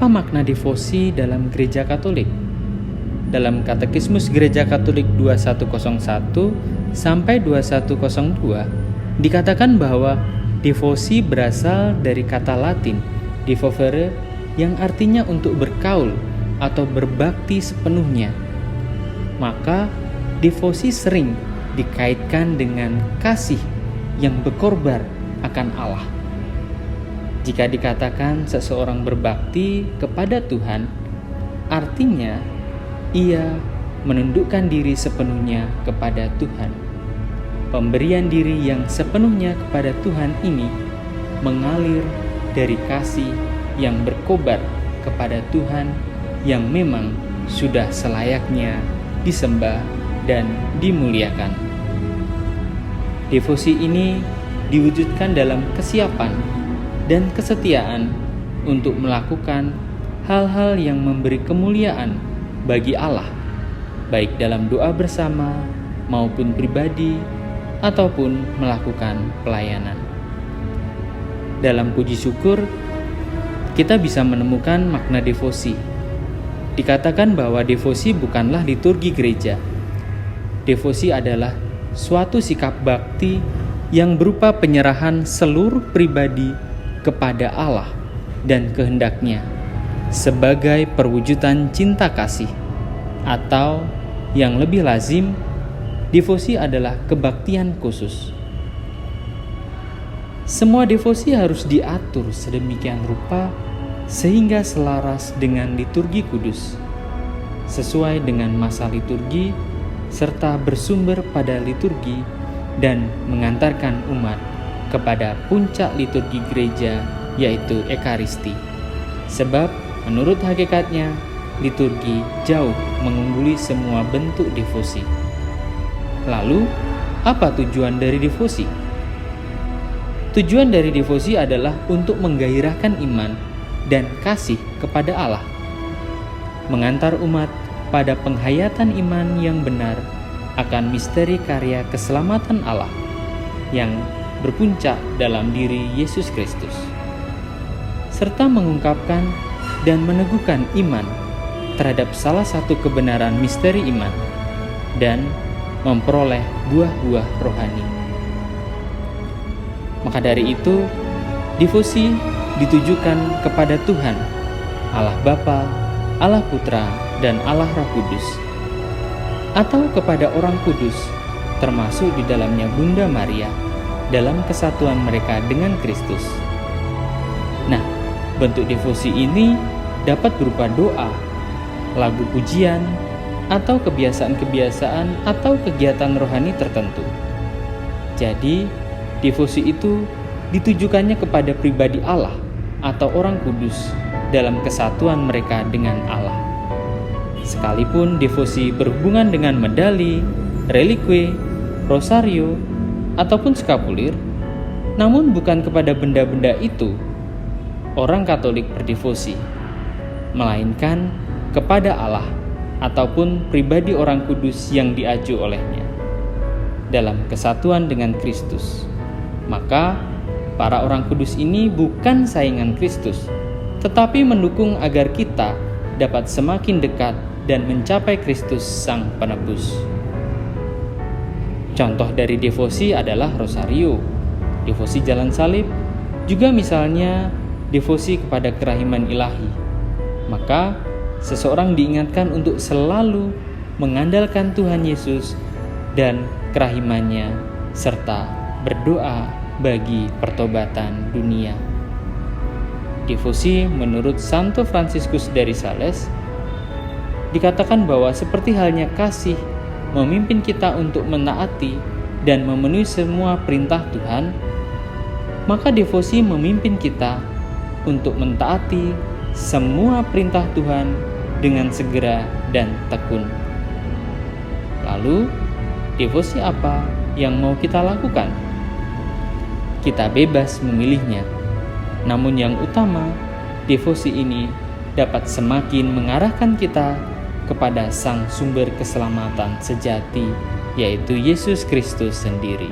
Apa makna devosi dalam Gereja Katolik? Dalam Katekismus Gereja Katolik 2101 sampai 2102 dikatakan bahwa devosi berasal dari kata Latin devovere yang artinya untuk berkaul atau berbakti sepenuhnya. Maka devosi sering dikaitkan dengan kasih yang berkorban akan Allah. Jika dikatakan seseorang berbakti kepada Tuhan, artinya ia menundukkan diri sepenuhnya kepada Tuhan. Pemberian diri yang sepenuhnya kepada Tuhan ini mengalir dari kasih yang berkobar kepada Tuhan yang memang sudah selayaknya disembah dan dimuliakan. Devosi ini diwujudkan dalam kesiapan dan kesetiaan untuk melakukan hal-hal yang memberi kemuliaan bagi Allah, baik dalam doa bersama maupun pribadi ataupun melakukan pelayanan. Dalam puji syukur, kita bisa menemukan makna devosi. Dikatakan bahwa devosi bukanlah liturgi gereja. Devosi adalah suatu sikap bakti yang berupa penyerahan seluruh pribadi kepada Allah dan kehendaknya sebagai perwujudan cinta kasih, atau yang lebih lazim, devosi adalah kebaktian khusus. Semua devosi harus diatur sedemikian rupa sehingga selaras dengan liturgi kudus, sesuai dengan masa liturgi, serta bersumber pada liturgi dan mengantarkan umat kepada puncak liturgi gereja, yaitu Ekaristi. Sebab menurut hakikatnya, liturgi jauh mengungguli semua bentuk devosi. Lalu, apa tujuan dari devosi? Tujuan dari devosi adalah untuk menggairahkan iman dan kasih kepada Allah, mengantar umat pada penghayatan iman yang benar akan misteri karya keselamatan Allah yang berpuncak dalam diri Yesus Kristus, serta mengungkapkan dan meneguhkan iman terhadap salah satu kebenaran misteri iman dan memperoleh buah-buah rohani. Maka dari itu, devosi ditujukan kepada Tuhan, Allah Bapa, Allah Putra, dan Allah Roh Kudus, atau kepada orang kudus, termasuk di dalamnya Bunda Maria, dalam kesatuan mereka dengan Kristus. Nah, bentuk devosi ini dapat berupa doa, lagu pujian, atau kebiasaan-kebiasaan atau kegiatan rohani tertentu. Jadi, devosi itu ditujukannya kepada pribadi Allah atau orang kudus dalam kesatuan mereka dengan Allah. Sekalipun devosi berhubungan dengan medali, relikwe, rosario, ataupun skapulir, namun bukan kepada benda-benda itu orang Katolik berdevosi, melainkan kepada Allah ataupun pribadi orang kudus yang diaju olehnya dalam kesatuan dengan Kristus. Maka para orang kudus ini bukan saingan Kristus, tetapi mendukung agar kita dapat semakin dekat dan mencapai Kristus Sang Penebus. Contoh dari devosi adalah rosario, devosi jalan salib, juga misalnya devosi kepada kerahiman ilahi. Maka seseorang diingatkan untuk selalu mengandalkan Tuhan Yesus dan kerahimannya, serta berdoa bagi pertobatan dunia. Devosi menurut Santo Fransiskus dari Sales dikatakan bahwa seperti halnya kasih memimpin kita untuk menaati dan memenuhi semua perintah Tuhan, maka devosi memimpin kita untuk mentaati semua perintah Tuhan dengan segera dan tekun. Lalu, devosi apa yang mau kita lakukan? Kita bebas memilihnya. Namun yang utama, devosi ini dapat semakin mengarahkan kita kepada Sang Sumber Keselamatan sejati, yaitu Yesus Kristus sendiri.